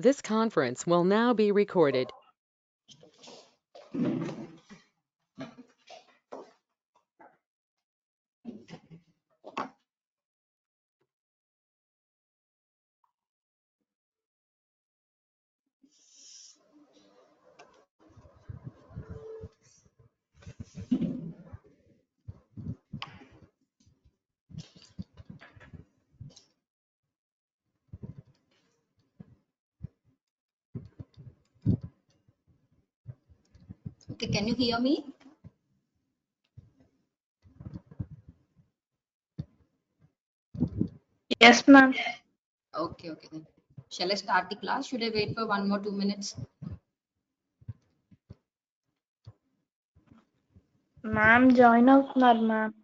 This conference will now be recorded. Okay, can you hear me? Yes, ma'am. Okay, then. Shall I start the class? Should I wait for 1 more 2 minutes? Ma'am, join అవుతున్నారు ma'am.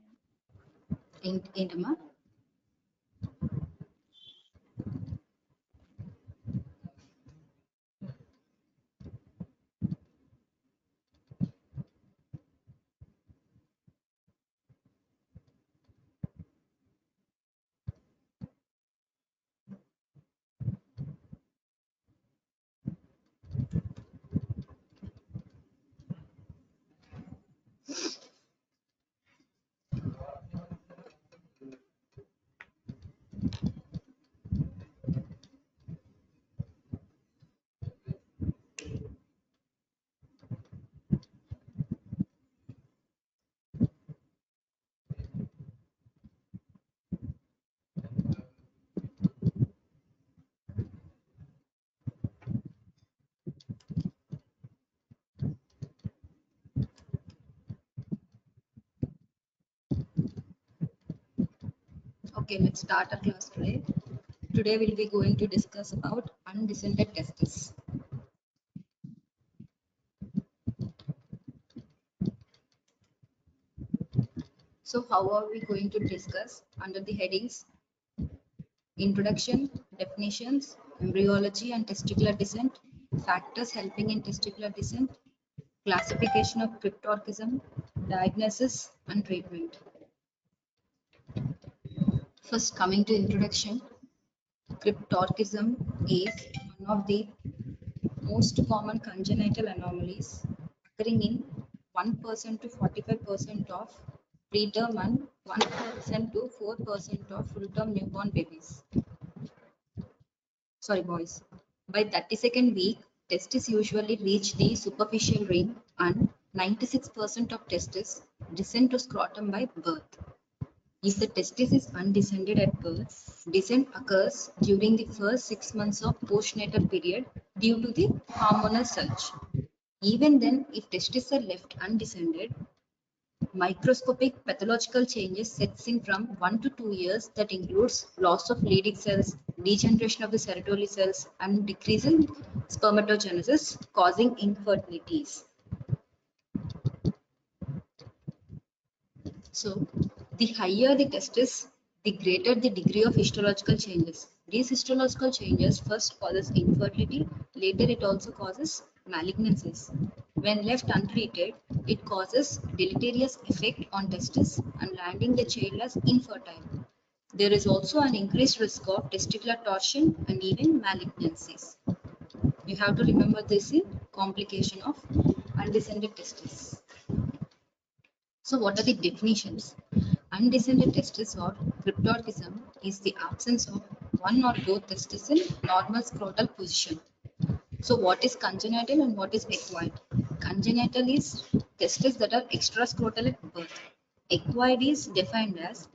ఏంటమ్మా? Okay, let's start our class today. Today we'll be going to discuss about undescended testis. So how are we going to discuss under the headings introduction, definitions, embryology and testicular descent, factors helping in testicular descent, classification of cryptorchism, diagnosis and treatment. First, coming to introduction, cryptorchism is one of the most common congenital anomalies occurring in 1% to 45% of preterm and 1% to 4% of full-term newborn babies. Sorry, boys. By 32nd week, testes usually reach the superficial ring and 96% of testes descend to scrotum by birth. If the testis is undescended at birth, descent occurs during the first 6 months of postnatal period due to the hormonal surge. Even then, if testes are left undescended, microscopic pathological changes sets in from 1 to 2 years that includes loss of Leydig cells, degeneration of the Sertoli cells, and decrease in spermatogenesis, causing infertilities. So, the higher the testis, the greater the degree of histological changes. These histological changes first causes infertility, later it also causes malignancies. When left untreated, it causes deleterious effect on testis and landing the child as infertile. There is also an increased risk of testicular torsion and even malignancies. You have to remember this in complication of undescended testis. So what are the definitions? Undescended testis or cryptorchism is the absence of one or both testes in normal scrotal position. So what is congenital and what is acquired? Congenital is testes that are extrascrotal at birth. Acquired is defined as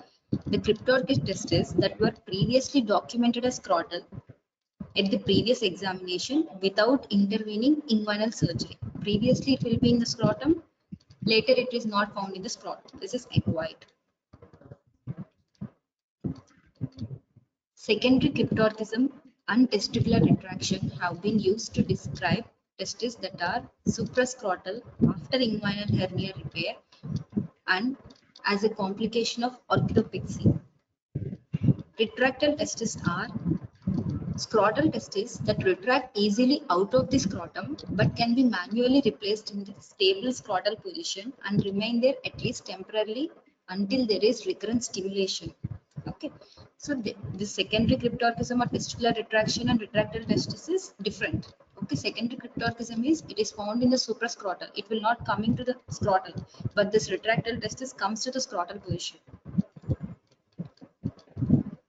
the cryptorchis testes that were previously documented as scrotal at the previous examination without intervening inguinal surgery. Previously it will be in the scrotum, later it is not found in the scrotum. This is acquired. Secondary cryptorchism and testicular retraction have been used to describe testes that are suprascrotal after inguinal hernia repair and as a complication of orchidopexy. Retractile testes are scrotal testes that retract easily out of the scrotum but can be manually replaced in the stable scrotal position and remain there at least temporarily until there is recurrent stimulation. Okay, so the secondary cryptorchism or testicular retraction and retractile testis is different. Okay, secondary cryptorchism is it is found in the suprascrotal. It will not come into the scrotal, but this retractile testis comes to the scrotal position.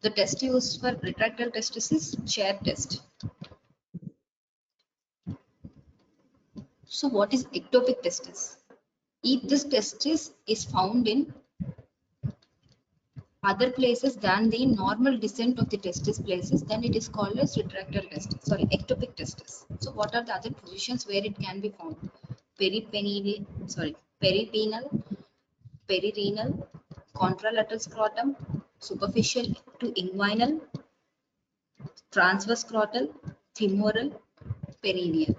The test used for retractile testis is chair test. So what is ectopic testis? If this testis is found in other places than the normal descent of the testis places, then it is called as retractile testis, sorry, ectopic testis. So what are the other positions where it can be found? Peripenal, perirenal, contralateral scrotum, superficial to inguinal, transverse scrotal, femoral, perineal.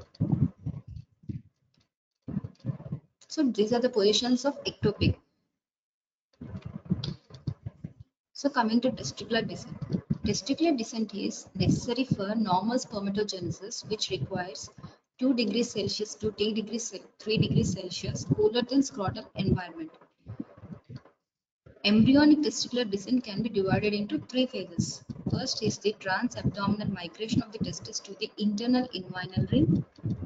So these are the positions of ectopic. So coming to testicular descent. Testicular descent is necessary for normal spermatogenesis, which requires 2 degrees Celsius to 3 degrees Celsius cooler than scrotal environment. Embryonic testicular descent can be divided into 3 phases. First is the transabdominal migration of the testis to the internal inguinal ring,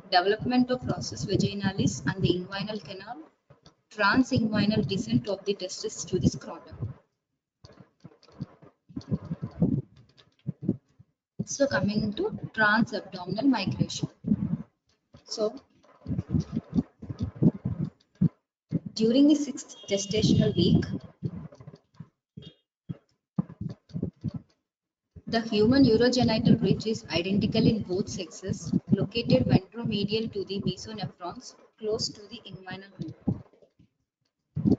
development of process vaginalis and the inguinal canal, transinguinal descent of the testis to the scrotum. So coming to transabdominal migration. So during the 6th gestational week, the human urogenital ridge is identical in both sexes, located ventromedial to the mesonephrons, close to the inguinal ring.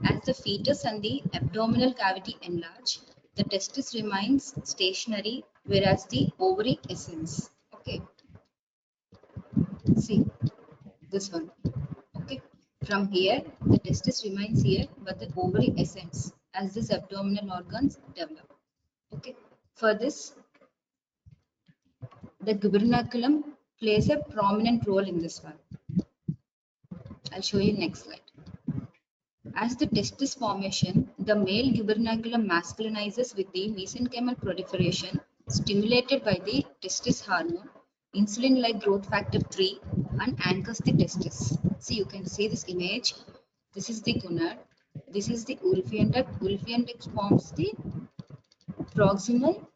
As the fetus and the abdominal cavity enlarge, the testis remains stationary, whereas the ovary ascends. Okay, see this one. Okay, from here the testis remains here, but the ovary ascends as these abdominal organs develop. Okay, for this, the gubernaculum plays a prominent role in this one. I'll show you next slide. As the testis formation, the male gubernaculum masculinizes with the mesenchymal proliferation stimulated by the testis hormone, insulin-like growth factor 3, and anchors the testis. See, you can see this image. This is the gonad. This is the Wolffian duct. Wolffian duct forms the proximal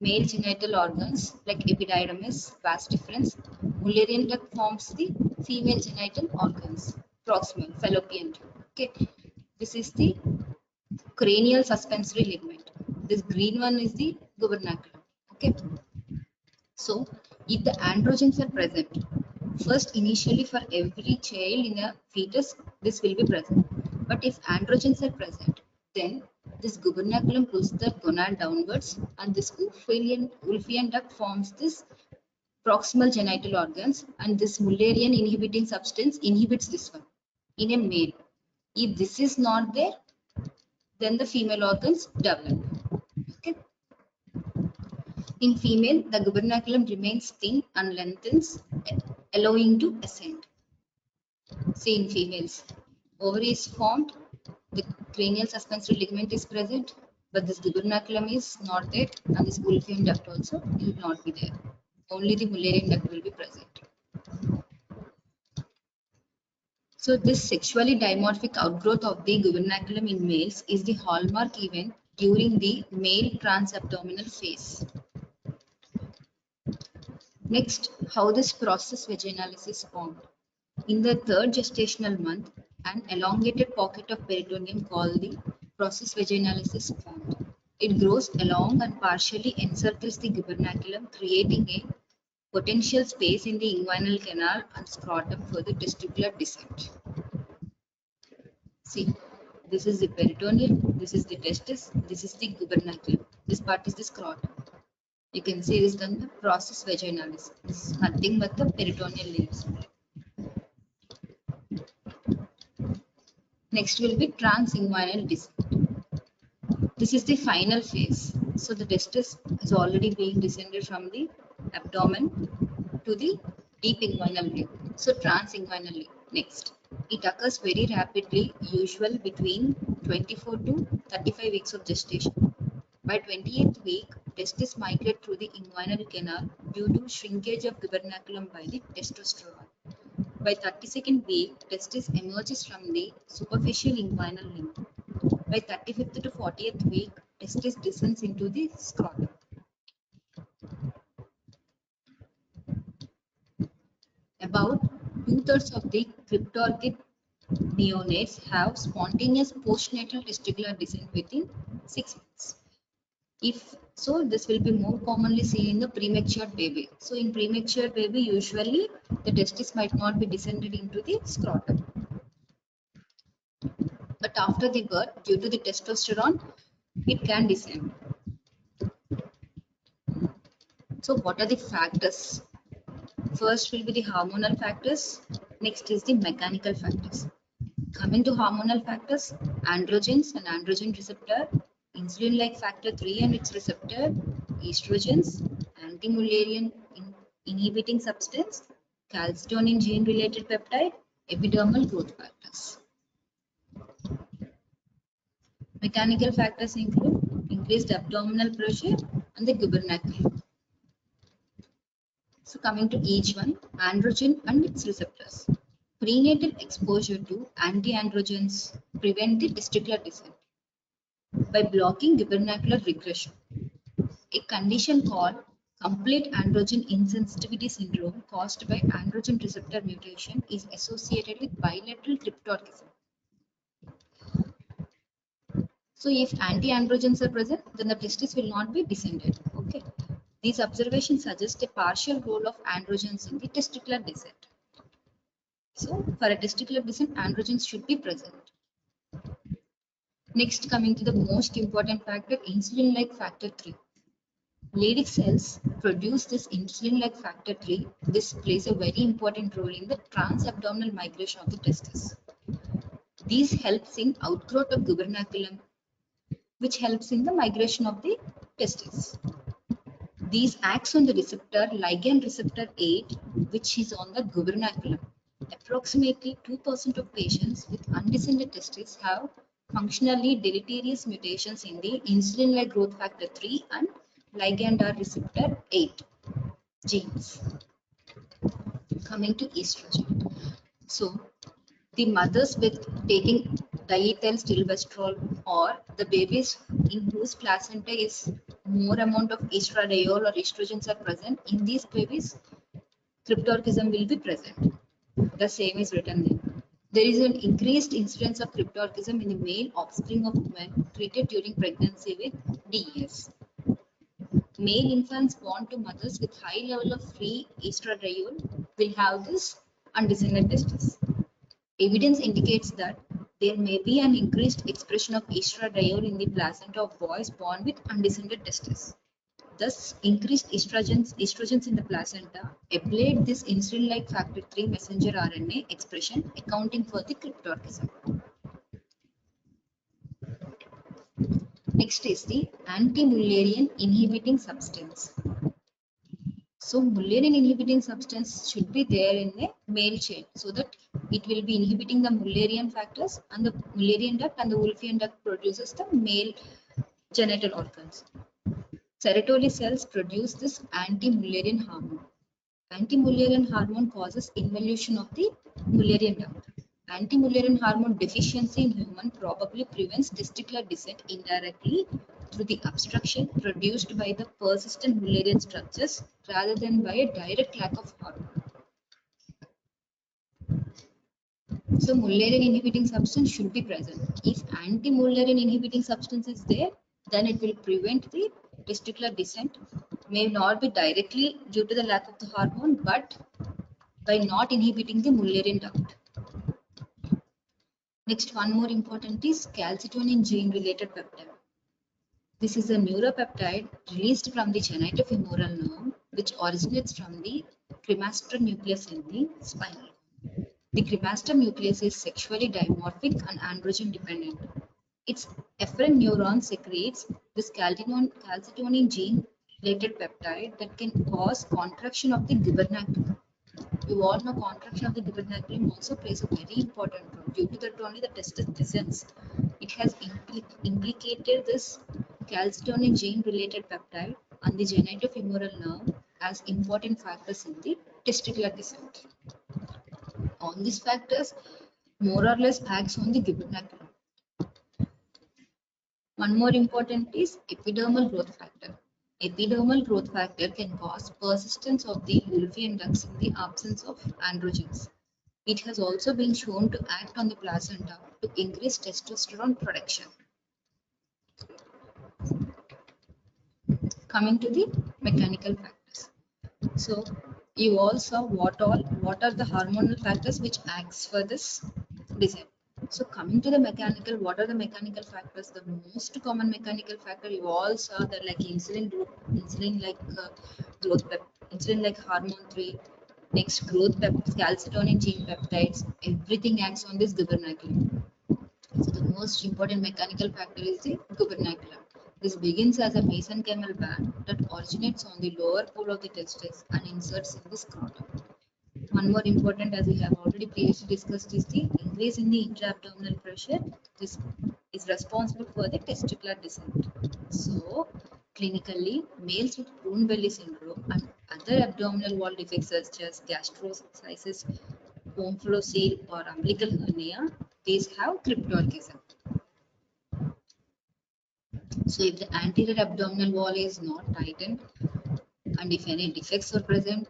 male genital organs like epididymis, vas deferens. Mullerian duct forms the female genital organs, proximal, fallopian tube. Okay, this is the cranial suspensory ligament. This green one is the gubernaculum. Okay, so if the androgens are present, first initially for every child in a fetus, this will be present. But if androgens are present, then this gubernaculum pulls the gonad downwards and this Wolffian duct forms this proximal genital organs and this Mullerian inhibiting substance inhibits this one in a male. If this is not there, then the female organs develop. Okay. In female, the gubernaculum remains thin and lengthens, allowing to ascend. See in females, ovary is formed, the cranial suspensory ligament is present, but this gubernaculum is not there, and this Wolffian duct also will not be there. Only the Mullerian duct will be present. So this sexually dimorphic outgrowth of the gubernaculum in males is the hallmark event during the male transabdominal phase. Next, how this process vaginalis is formed. In the 3rd gestational month, an elongated pocket of peritoneum called the process vaginalis is formed. It grows along and partially encircles the gubernaculum, creating a potential space in the inguinal canal and scrotum for the testicular descent. See, this is the peritoneum, this is the testis, this is the gubernaculum, this part is the scrotum. You can see this is the process vaginalis. This is nothing but the peritoneal leaves. Next will be transinguinal descent. This is the final phase. So the testis is already being descended from the abdomen to the deep inguinal ring. So transinguinal ring. Next, it occurs very rapidly, usual between 24 to 35 weeks of gestation. By 28th week, testis migrate through the inguinal canal due to shrinkage of gubernaculum by the testosterone. By 32nd week, testis emerges from the superficial inguinal limb. By 35th to 40th week, testis descends into the scrotum. About two-thirds of the cryptorchid neonates have spontaneous postnatal testicular descent within 6 months. If so, this will be more commonly seen in the premature baby. So in premature baby, usually the testis might not be descended into the scrotum. But after the birth, due to the testosterone, it can descend. So what are the factors? First will be the hormonal factors. Next is the mechanical factors. Coming to hormonal factors, androgens and androgen receptor, insulin-like factor 3 and its receptor, estrogens, anti-Mullerian inhibiting substance, calcitonin gene-related peptide, epidermal growth factors. Mechanical factors include increased abdominal pressure and the gubernaculum. So coming to each one, androgen and its receptors. Prenatal exposure to anti-androgens prevent the testicular descent by blocking gubernacular regression. A condition called complete androgen insensitivity syndrome caused by androgen receptor mutation is associated with bilateral cryptorchism. So if anti-androgens are present, then the testis will not be descended. Okay. These observations suggest a partial role of androgens in the testicular descent. So for a testicular descent, androgens should be present. Next, coming to the most important factor, insulin-like factor 3. Leydig cells produce this insulin-like factor 3. This plays a very important role in the transabdominal migration of the testis. These helps in outgrowth of gubernaculum, which helps in the migration of the testis. These acts on the receptor, ligand receptor 8, which is on the gubernaculum. Approximately 2% of patients with undescended testes have functionally deleterious mutations in the insulin-like growth factor 3 and ligand receptor 8 genes. Coming to estrogen. So, the mothers with taking diethylstilbestrol or the babies in whose placenta is more amount of estradiol or estrogens are present, in these babies, cryptorchism will be present. The same is written there. There is an increased incidence of cryptorchism in the male offspring of women treated during pregnancy with DES. Male infants born to mothers with high level of free estradiol will have this undescended testis. Evidence indicates that there may be an increased expression of estradiol in the placenta of boys born with undescended testis. Thus, increased estrogens in the placenta ablate this insulin-like factor 3 messenger RNA expression, accounting for the cryptorchism. Next is the anti-Mullerian inhibiting substance. So, Mullerian inhibiting substance should be there in the male chain so that it will be inhibiting the Mullerian factors, and the Mullerian duct and the Wolffian duct produces the male genital organs. Serotoli cells produce this anti-Mullerian hormone. Anti-Mullerian hormone causes involution of the Mullerian duct. Anti-Mullerian hormone deficiency in human probably prevents testicular descent indirectly through the obstruction produced by the persistent Mullerian structures rather than by a direct lack of hormone. So Mullerian inhibiting substance should be present. If anti-Mullerian inhibiting substance is there, then it will prevent the testicular descent. May not be directly due to the lack of the hormone, but by not inhibiting the Mullerian duct. Next, one more important is calcitonin gene-related peptide. This is a neuropeptide released from the genitofemoral nerve, which originates from the cremaster nucleus in the spinal. The cremaster nucleus is sexually dimorphic and androgen dependent. Its efferent neuron secretes this calcitonin gene-related peptide that can cause contraction of the gubernaculum. You all know contraction of the gubernaculum also plays a very important role. Due to that only the testis descends. It has implicated this calcitonin gene-related peptide, and the genitofemoral nerve as important factors in the testicular descent. All these factors more or less acts on the gubernaculum. One more important is epidermal growth factor. Epidermal growth factor can cause persistence of the Wolffian ducts in the absence of androgens. It has also been shown to act on the placenta to increase testosterone production. Coming to the mechanical factors. So you all saw what are the hormonal factors which acts for this design. So coming to the mechanical, what are the mechanical factors? The most common mechanical factor you all saw that like insulin like insulin like hormone 3, next growth calcitonin gene peptides, everything acts on this gubernaculum. So the most important mechanical factor is the gubernaculum. This begins as a mesenchymal band that originates on the lower pole of the testis and inserts in the scrotum. One more important, as we have already previously discussed, is the increase in the intra-abdominal pressure. This is responsible for the testicular descent. So, clinically, males with prune belly syndrome and other abdominal wall defects such as gastroschisis, omphalocele, or umbilical hernia, these have cryptorchism. So, if the anterior abdominal wall is not tightened and if any defects are present,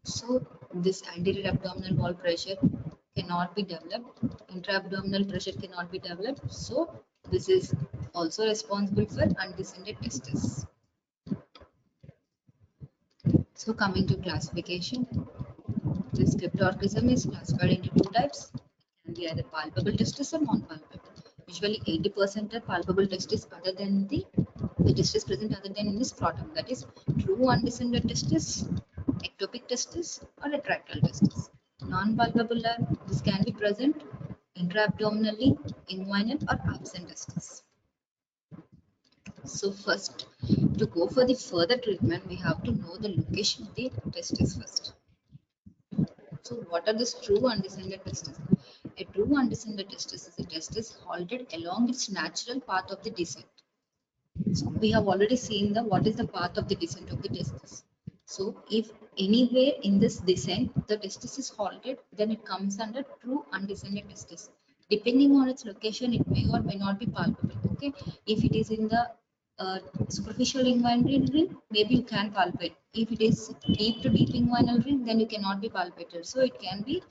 so this anterior abdominal wall pressure cannot be developed, intra-abdominal pressure cannot be developed. So this is also responsible for undescended testis. So coming to classification, this cryptorchism is classified into two types. It can be either palpable testis or non-palpable. Usually 80% are palpable testis other than the testis present other than in the scrotum. That is true undescended testis, ectopic testis, or retractile testis. Non-palpable are this can be present intra-abdominally, inguinal, or absent testis. So first, to go for the further treatment, we have to know the location of the testis first. So what are these true undescended testes? A true undescended testis is a testis halted along its natural path of the descent. So we have already seen what is the path of the descent of the testis. So if anywhere in this descent the testis is halted, then it comes under true undescended testis. Depending on its location, it may or may not be palpable. Okay, if it is in the superficial inguinal ring, maybe you can palpate. If it is deep to deep inguinal ring, then you cannot be palpated. So it can be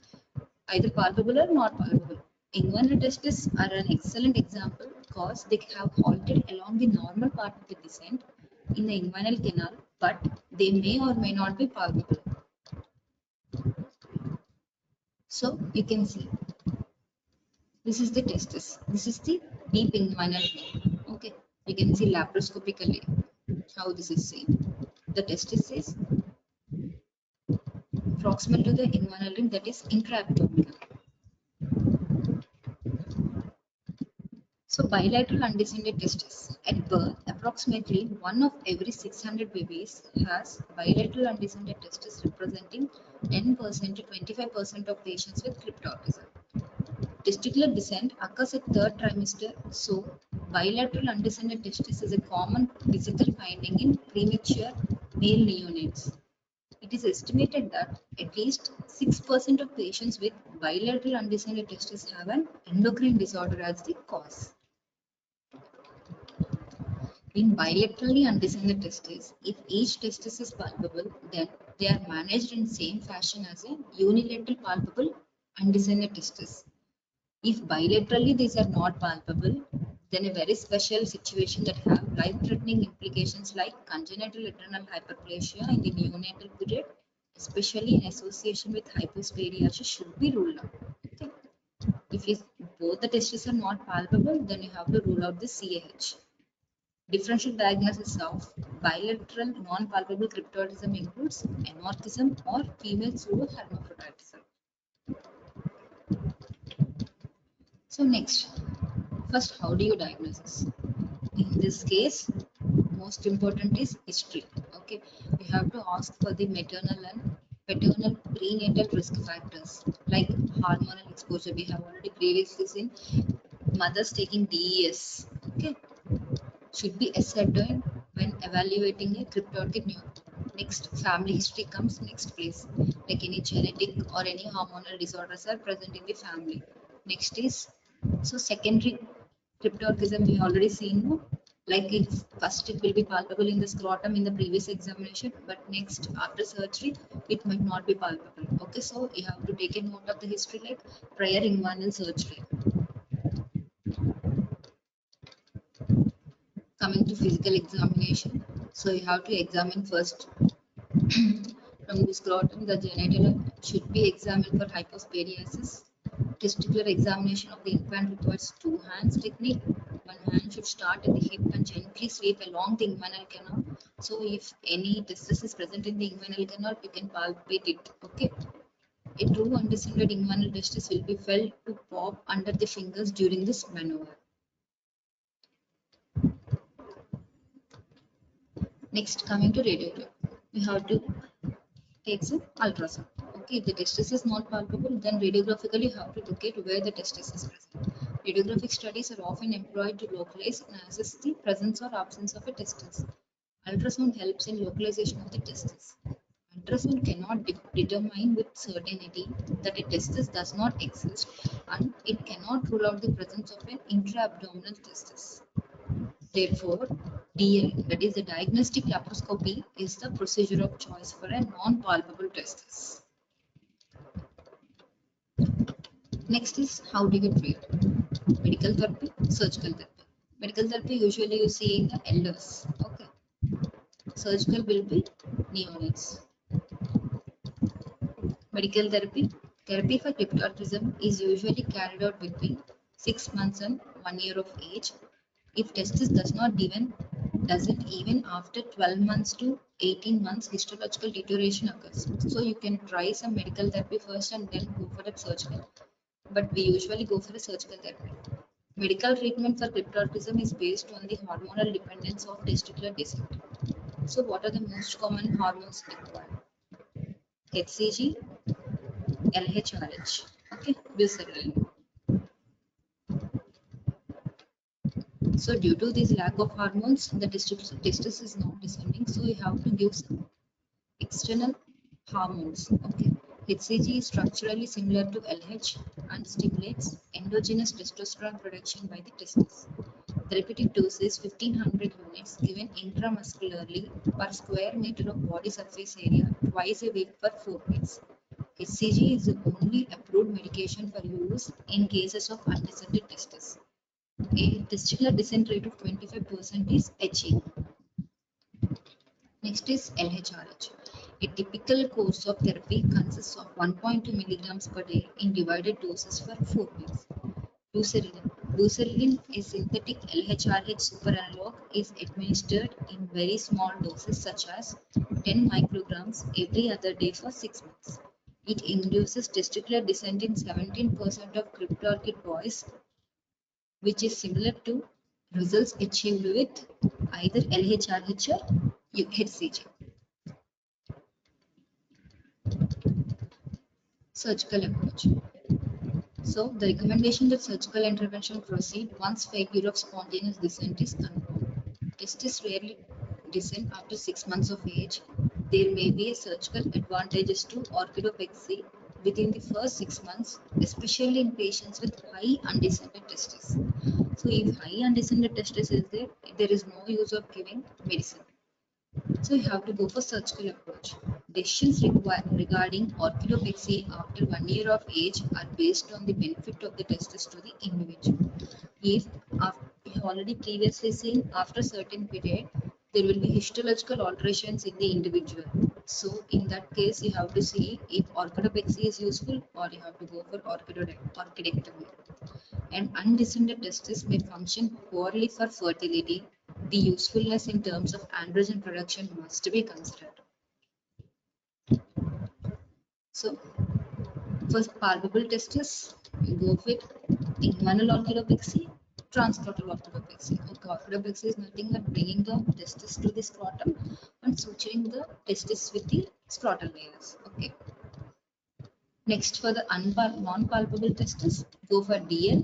either palpable or not palpable. Inguinal testes are an excellent example because they have halted along the normal part of the descent in the inguinal canal, but they may or may not be palpable. So you can see this is the testis. This is the deep inguinal vein. Okay, you can see laparoscopically how this is seen. The testis is proximal to the inguinal ring, that is intra-abdominal. So bilateral undescended testis. At birth, approximately 1 of every 600 babies has bilateral undescended testis, representing 10% to 25% of patients with cryptorchism. Testicular descent occurs at third trimester, so bilateral undescended testis is a common physical finding in premature male neonates. It is estimated that at least 6% of patients with bilateral undescended testis have an endocrine disorder as the cause. In bilaterally undescended testes, if each testis is palpable, then they are managed in same fashion as a unilateral palpable undescended testis. If bilaterally these are not palpable, then a very special situation that have life-threatening implications like congenital adrenal hyperplasia in the neonatal period, especially in association with hypospadias, should be ruled out. Okay. If both the testes are not palpable, then you have to rule out the CAH. Differential diagnosis of bilateral non-palpable cryptorchism includes anorchism or female pseudohermaphroditism. So next, first, how do you diagnose this? In this case, most important is history. Okay, you have to ask for the maternal and paternal prenatal risk factors like hormonal exposure. We have already previously seen mothers taking DES. Okay, should be ascertained when evaluating a cryptologic neuron. Next, family history comes next place, like any genetic or any hormonal disorders are present in the family. Next is, so secondary cryptorchism we already seen, no? Like if first it will be palpable in the scrotum in the previous examination, but next after surgery it might not be palpable. Okay, so you have to take a note of the history like prior inguinal surgery. Coming to physical examination, so you have to examine first from the scrotum, the genital should be examined for hypospadiasis. Testicular examination of the infant requires two hands technique. One hand should start at the hip and gently sweep along the inguinal canal. So if any testis is present in the inguinal canal, you can palpate it. Okay. A true undescended inguinal testis will be felt to pop under the fingers during this maneuver. Next, coming to radiogram, we have to take some ultrasound. Okay, if the testis is not palpable, then radiographically you have to locate where the testis is present. Radiographic studies are often employed to localize and assess the presence or absence of a testis. Ultrasound helps in localization of the testis. Ultrasound cannot determine with certainty that a testis does not exist, and it cannot rule out the presence of an intra-abdominal testis. Therefore, DL, that is the diagnostic laparoscopy, is the procedure of choice for a non-palpable testis. Next is how do you treat? Medical therapy, surgical therapy. Medical therapy usually you see in the elders. Okay. Surgical will be neonates. Medical therapy for cryptorchism is usually carried out between 6 months and 1 year of age. If testis doesn't even after 12 months to 18 months histological deterioration occurs. So you can try some medical therapy first and then go for a surgical. But we usually go for a surgical therapy. Medical treatment for cryptorchism is based on the hormonal dependence of testicular descent. So what are the most common hormones required? HCG, LHRH, okay, Buserelin. So due to this lack of hormones, the testis is not descending. So you have to give some external hormones. Okay, HCG is structurally similar to LH and stimulates endogenous testosterone production by the testis. Therapeutic dose is 1500 units given intramuscularly per square meter of body surface area twice a week for 4 weeks. HCG is the only approved medication for use in cases of undescended testis. A testicular descent rate of 25% is achieved. Next is LHRH. A typical course of therapy consists of 1.2 milligrams per day in divided doses for 4 weeks. Buserelin. Buserelin, a synthetic LHRH superanalog, is administered in very small doses such as 10 micrograms every other day for 6 months. It induces testicular descent in 17% of cryptorchid boys, which is similar to results achieved with either LHRH or HCG. Surgical approach. So the recommendation that surgical intervention proceed once failure of spontaneous descent is confirmed. Testis rarely descend after 6 months of age. There may be a surgical advantages to orchidopexy within the first 6 months, especially in patients with high undescended testis. So if high undescended testis is there, there is no use of giving medicine. So you have to go for surgical approach. Decisions regarding orchidopexy after 1 year of age are based on the benefit of the testis to the individual. If you have already previously seen after certain period, there will be histological alterations in the individual. So in that case, you have to see if orchidopexy is useful or you have to go for orchidectomy. And undescended testis may function poorly for fertility. The usefulness in terms of androgen production must be considered. So, for palpable testis, you go with inguinal orchidopexy, transscrotal orchidopexy. Okay, orchidopexy is nothing but bringing the testis to the scrotum and suturing the testis with the scrotal layers. Okay. Next, for the non-palpable testis, go for DL,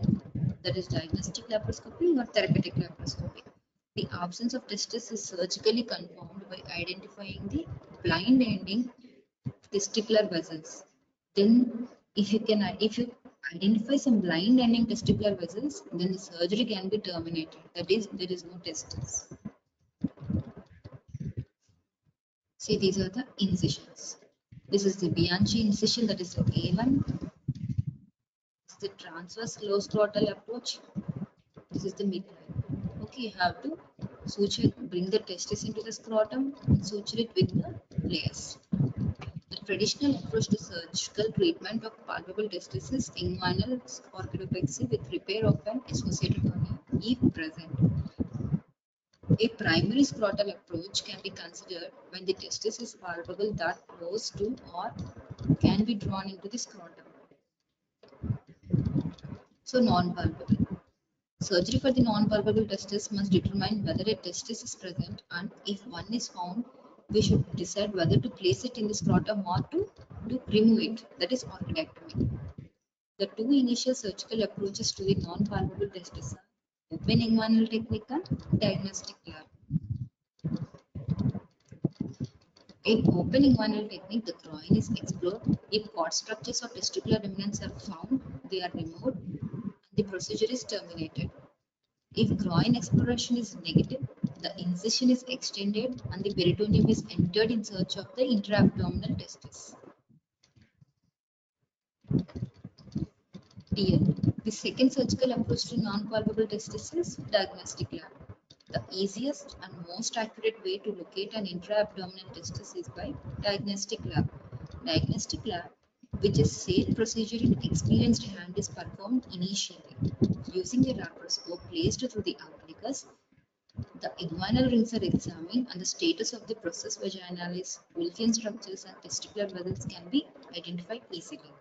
that is diagnostic laparoscopy or therapeutic laparoscopy. The absence of testis is surgically confirmed by identifying the blind ending testicular vessels. Then, if you identify some blind ending testicular vessels, then the surgery can be terminated. That is, there is no testis. See, these are the incisions. This is the Bianchi incision, that is the A1. This is the transverse low scrotal approach. This is the midline. Okay, you have to suture, bring the testis into the scrotum and suture it with the layers. The traditional approach to surgical treatment of palpable testis is inguinal orchidopexy with repair of an associated hernia if present. A primary scrotal approach can be considered when the testis is palpable that close to or can be drawn into the scrotum. So non-palpable. Surgery for the non-palpable testis must determine whether a testis is present, and if one is found, we should decide whether to place it in the scrotum or to remove it, that is orchidectomy. The two initial surgical approaches to the non-palpable testis are open inguinal technique and diagnostic lab. In open inguinal technique, the groin is explored. If cord structures or testicular remnants are found, they are removed and the procedure is terminated. If groin exploration is negative, the incision is extended and the peritoneum is entered in search of the intra-abdominal testis. Dear, the second surgical approach to non-palpable testis is diagnostic lab. The easiest and most accurate way to locate an intra-abdominal testis is by diagnostic lab. Diagnostic lab, which is safe procedure in experienced hand, is performed initially using a laparoscope placed through the umbilicus. The inguinal rings are examined and the status of the process vaginalis, Wilkins structures and testicular vessels can be identified easily.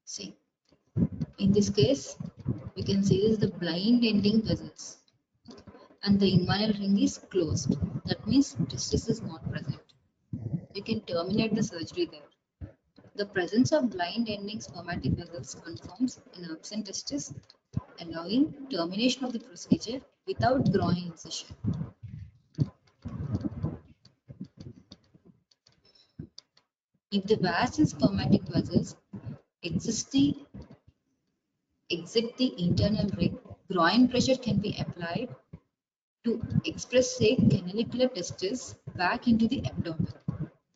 See, in this case, we can see this is the blind ending vessels and the inguinal ring is closed. That means testis is not present. You can terminate the surgery there. The presence of blind ending spermatic vessels confirms an absent testis, allowing termination of the procedure without groin incision. If the vas and spermatic vessels exit the internal ring, groin pressure can be applied to express, say, canalicular testis back into the abdomen.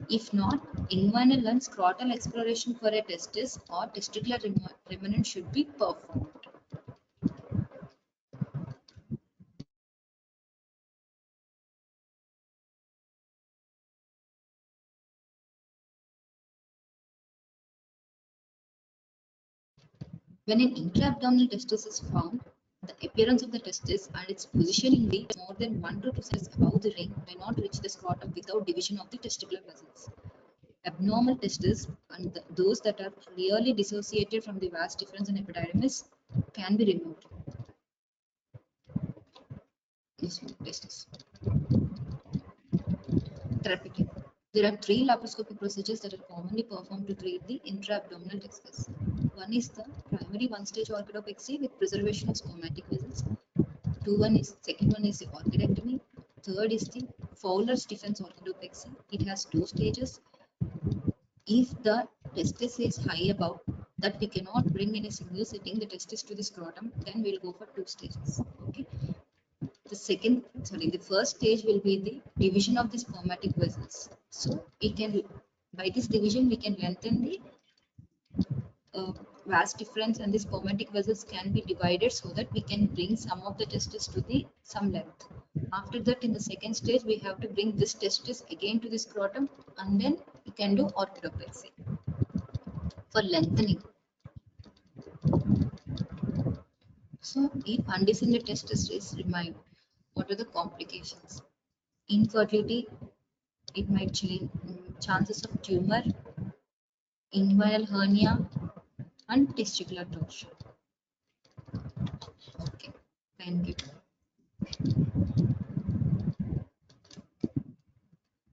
If not, inguinal and scrotal exploration for a testis or testicular remnant should be performed. When an intra-abdominal testis is found, the appearance of the testis and its positioning be more than 1 to 2 centimeters above the ring may not reach the scrotum without division of the testicular vessels. Abnormal testes and those that are clearly dissociated from the vas deferens and epididymis can be removed. This one, testis. Therapeutic. There are three laparoscopic procedures that are commonly performed to treat the intra-abdominal testis. One is the primary one-stage orchidopexy with preservation of spermatic vessels. Second one is the orchidectomy. Third is the Fowler's-Stephens orchidopexy. It has two stages. If the testis is high above, that we cannot bring in a single sitting the testis to the scrotum, then we'll go for two stages. Okay. The first stage will be the division of the spermatic vessels. So by this division, we can lengthen the vas deferens and the spermatic vessels can be divided so that we can bring some of the testis to some length. After that, in the second stage, we have to bring this testis again to the scrotum and then we can do orchidopexy for lengthening. So, if undescended testis is remain, what are the complications? Infertility, it might change chances of tumor, inguinal hernia, and testicular torsion. Okay, thank you.